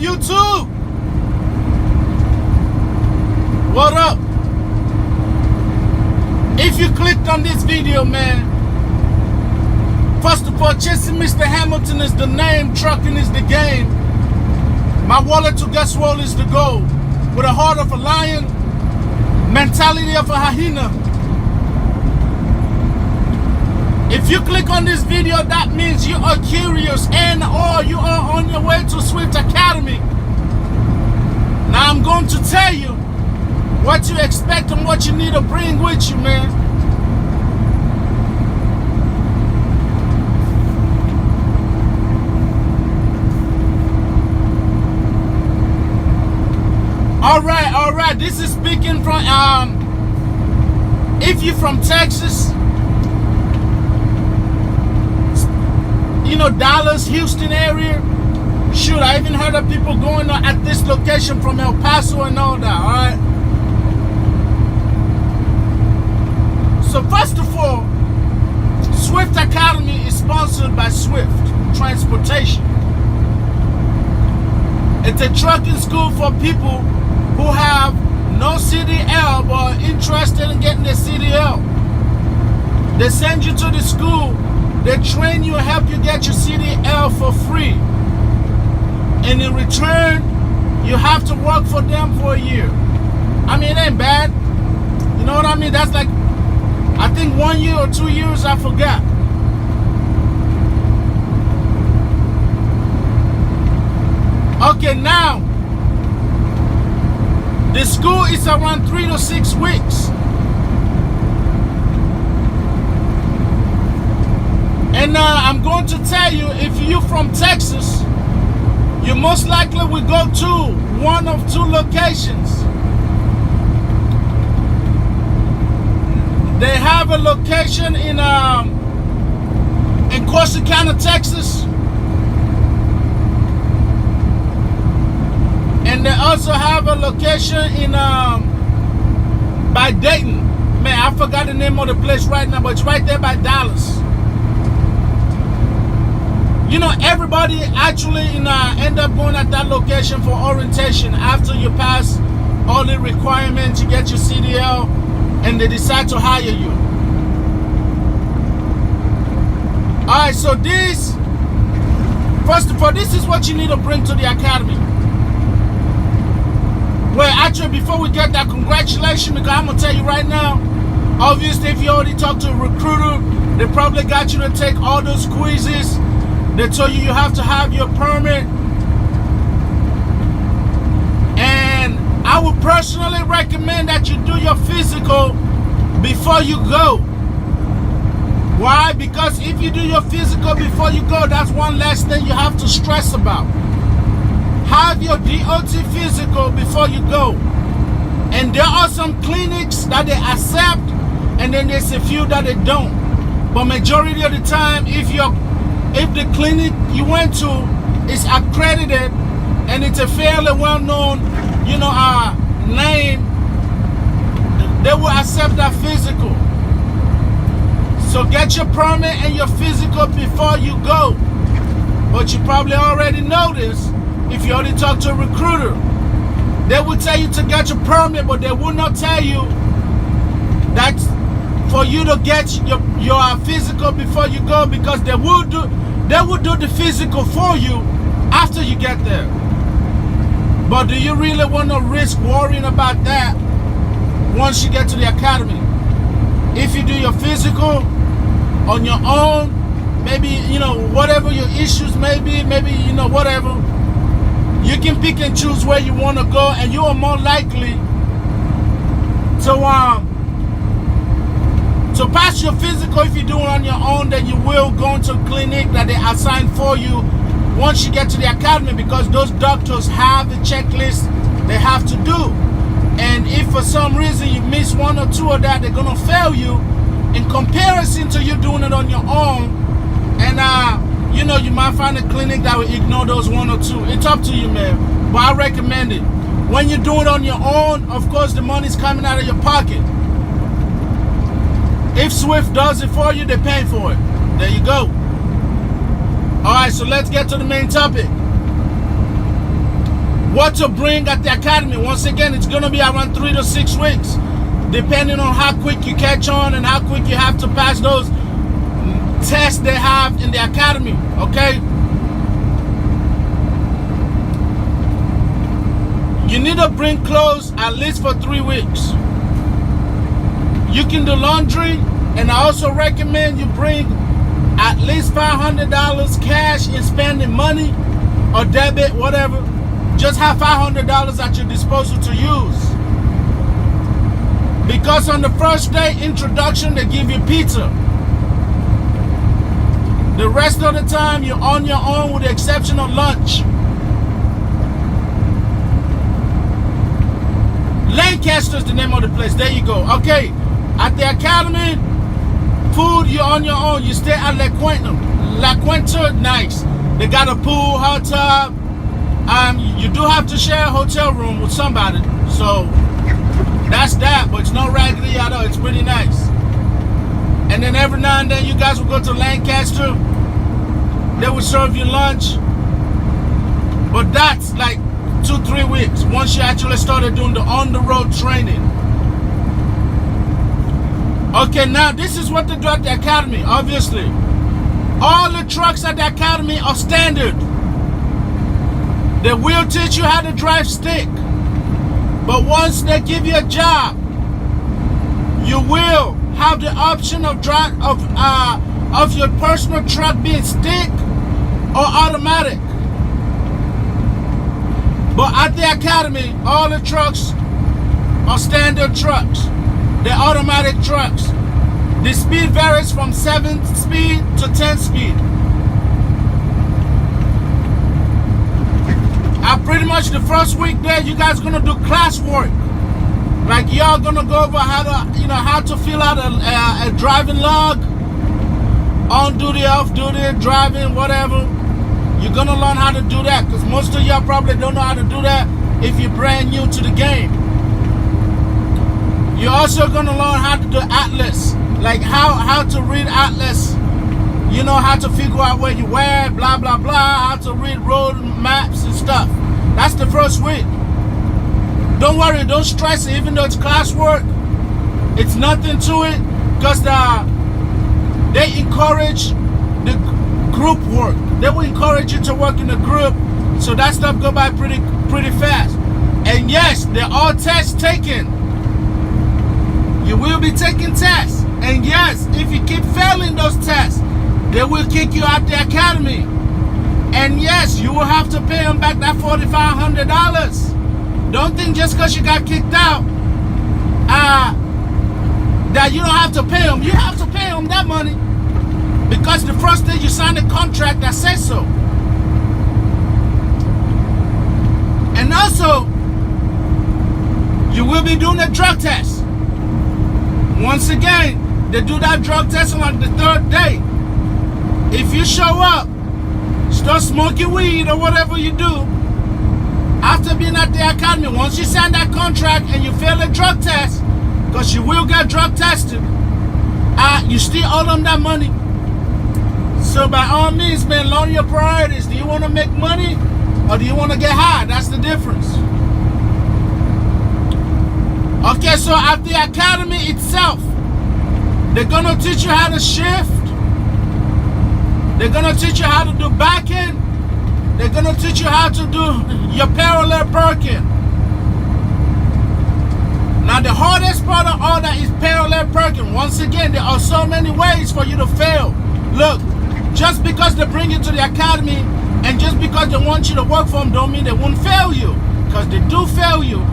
YouTube? What up? If you clicked on this video, man, first of all, Chasing Mr. Hamilton is the name, trucking is the game. My wallet to guess what is the goal. With a heart of a lion, mentality of a hyena. If you click on this video, that means you are curious and or you are on your way to Swift Academy. Now I'm going to tell you what you expect and what you need to bring with you, man. All right. This is speaking from, if you're from Texas, you know, Dallas, Houston area. Shoot, I even heard of people going at this location from El Paso and all that, all right? So first of all, Swift Academy is sponsored by Swift Transportation. It's a trucking school for people who have no CDL but are interested in getting their CDL. They send you to the school. They train you and help you get your CDL for free. And in return, you have to work for them for a year. I mean, it ain't bad. You know what I mean? That's like, I think 1 year or 2 years, I forgot. Okay, now, the school is around 3 to 6 weeks. And I'm going to tell you, if you're from Texas, you most likely will go to one of two locations. They have a location in Corsicana, Texas. And they also have a location in by Dayton. Man, I forgot the name of the place right now, but it's right there by Dallas. You know, everybody actually end up going at that location for orientation after you pass all the requirements, you get your CDL, and they decide to hire you. All right, so this, first of all, this is what you need to bring to the academy. Well, actually, before we get that, congratulations, because I'm going to tell you right now, obviously, if you already talked to a recruiter, they probably got you to take all those quizzes. They told you have to have your permit. And I would personally recommend that you do your physical before you go. Why? Because if you do your physical before you go, that's one less thing you have to stress about. Have your DOT physical before you go. And there are some clinics that they accept, and then there's a few that they don't. But majority of the time, if the clinic you went to is accredited and it's a fairly well-known, you know, name, they will accept that physical. So get your permit and your physical before you go. But you probably already know this if you already talk to a recruiter. They will tell you to get your permit, but they will not tell you that for you to get your physical before you go, because they will do the physical for you after you get there. But do you really want to risk worrying about that once you get to the academy? If you do your physical on your own, maybe, you know, whatever your issues may be, maybe, you know, whatever, you can pick and choose where you want to go, and you are more likely to pass your physical if you do it on your own than you will go into a clinic that they assign for you once you get to the academy, because those doctors have a checklist they have to do. And if for some reason you miss one or two of that, they're going to fail you in comparison to you doing it on your own. And, you know, you might find a clinic that will ignore those one or two. It's up to you, man. But I recommend it. When you do it on your own, of course, the money's coming out of your pocket. If Swift does it for you, they're paying for it. There you go. All right, so let's get to the main topic. what to bring at the academy. Once again, it's going to be around 3 to 6 weeks, depending on how quick you catch on and how quick you have to pass those tests they have in the academy, okay? You need to bring clothes at least for 3 weeks. You can do laundry, and I also recommend you bring at least $500 cash in spending money or debit, whatever. Just have $500 at your disposal to use. Because on the first day introduction, they give you pizza. The rest of the time, you're on your own with the exception of lunch. Lancaster is the name of the place. There you go. Okay. At the academy, food, you're on your own. You stay at La Quinta, nice. They got a pool, hot tub. You do have to share a hotel room with somebody. So that's that, but it's not raggedy at all. It's pretty nice. And then every now and then you guys will go to Lancaster. They will serve you lunch. But that's like 2-3 weeks once you actually started doing the on-the-road training. Okay, now this is what they do at the academy, obviously. All the trucks at the academy are standard. They will teach you how to drive stick. But once they give you a job, you will have the option of your personal truck being stick or automatic. But at the academy, all the trucks are standard trucks. They're automatic trucks. The speed varies from 7 speed to 10 speed. Pretty much the first week there, you guys gonna do class work. Like y'all gonna go over how to fill out a driving log, on duty, off duty, driving, whatever. You're gonna learn how to do that because most of y'all probably don't know how to do that if you're brand new to the game. You're also gonna learn how to do atlas, like how to read atlas. You know how to figure out where you were, blah blah blah. How to read road maps and stuff. That's the first week. Don't worry, don't stress it. Even though it's classwork, it's nothing to it because they encourage the group work. They will encourage you to work in a group, so that stuff go by pretty fast. And yes, they're all tests taken. You will be taking tests. And yes, if you keep failing those tests, they will kick you out the academy. And yes, you will have to pay them back that $4,500. Don't think just because you got kicked out that you don't have to pay them. You have to pay them that money because the first day you signed a contract that says so. And also, you will be doing a drug test. Once again, they do that drug test on like the 3rd day. If you show up, start smoking weed or whatever you do, after being at the academy, once you sign that contract and you fail a drug test, because you will get drug tested, you still owe them that money. So by all means, man, learn your priorities. Do you want to make money or do you want to get high? That's the difference. Okay, so at the academy itself, they're going to teach you how to shift. They're going to teach you how to do backing. They're going to teach you how to do your parallel parking. Now, the hardest part of all that is parallel parking. Once again, there are so many ways for you to fail. Look, just because they bring you to the academy and just because they want you to work for them don't mean they won't fail you. Because they do fail you.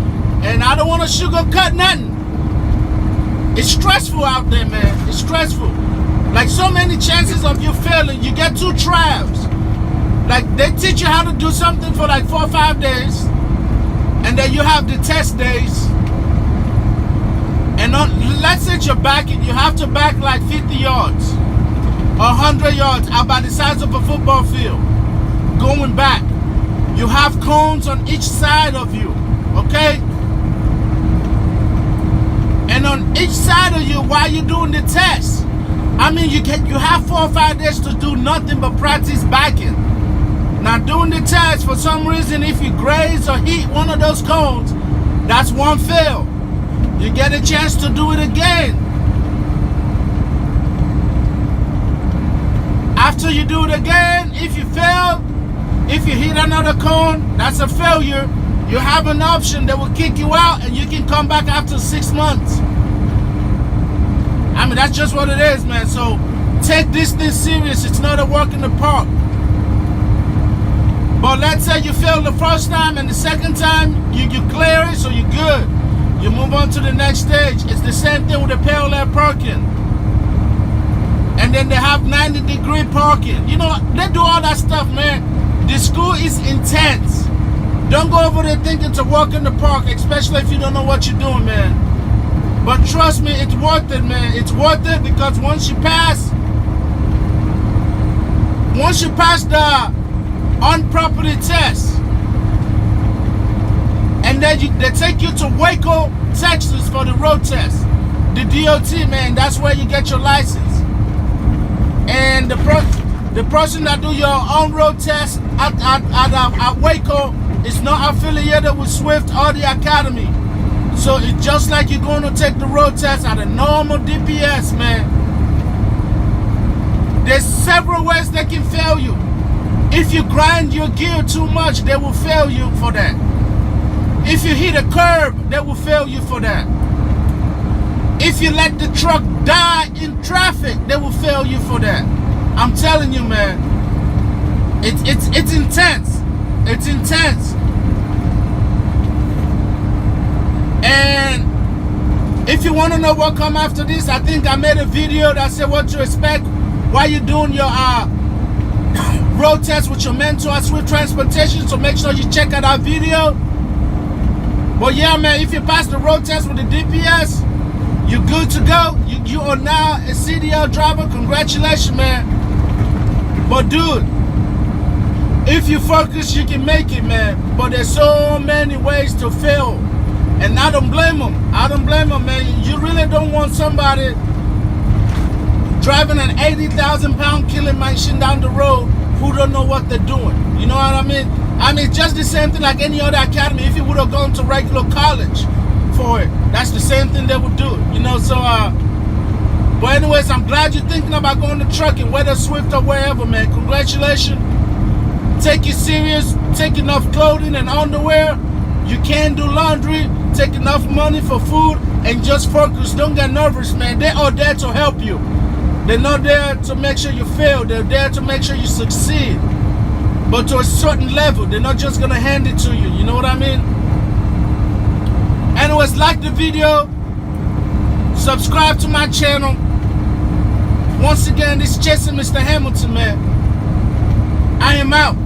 And I don't want to sugarcoat nothing. It's stressful out there, man. It's stressful. Like so many chances of you failing, you get 2 trials. Like they teach you how to do something for like 4 or 5 days. And then you have the test days. And let's say you're backing, you have to back like 50 yards or 100 yards about the size of a football field. Going back. You have cones on each side of you. Okay? And on each side of you while you're doing the test, I mean, you have 4 or 5 days to do nothing but practice backing. Now doing the test, for some reason, if you graze or hit one of those cones, that's one fail. You get a chance to do it again. After you do it again, if you fail, if you hit another cone, that's a failure. You have an option that will kick you out and you can come back after 6 months. I mean, that's just what it is, man. So take this thing serious. It's not a walk in the park. But let's say you fail the first time and the second time you clear it, so you're good. You move on to the next stage. It's the same thing with the parallel parking. And then they have 90-degree parking. You know, they do all that stuff, man. The school is intense. Don't go over there thinking to walk in the park, especially if you don't know what you're doing, man. But trust me, it's worth it, man. It's worth it because once you pass the on-property test, and then they take you to Waco, Texas for the road test. The DOT, man, that's where you get your license. And the person that do your on-road test at Waco is not affiliated with Swift or the Academy. So it's just like you're going to take the road test at a normal DPS, man. There's several ways they can fail you. If you grind your gear too much, they will fail you for that. If you hit a curb, they will fail you for that. If you let the truck die in traffic, they will fail you for that. I'm telling you, man. It's intense. It's intense. And if you want to know what come after this, I think I made a video that said what to expect while you're doing your road test with your mentor at Swift Transportation. So make sure you check out that video. But yeah, man, if you pass the road test with the DPS, you're good to go. You are now a CDL driver. Congratulations, man. But dude, if you focus, you can make it, man. But there's so many ways to fail. And I don't blame them. I don't blame them, man. You really don't want somebody driving an 80,000-pound killing machine down the road who don't know what they're doing. You know what I mean? I mean, it's just the same thing like any other academy. If you would have gone to regular college for it, that's the same thing they would do. You know, so, but anyways, I'm glad you're thinking about going to trucking, whether Swift or wherever, man. Congratulations. Take it serious. Take enough clothing and underwear. You can do laundry. Take enough money for food and just focus. Don't get nervous, man. They are there to help you. They're not there to make sure you fail. They're there to make sure you succeed. But to a certain level, they're not just going to hand it to you. You know what I mean? Anyways, like the video. Subscribe to my channel. Once again, this is Chasing Mr. Hamilton, man. I am out.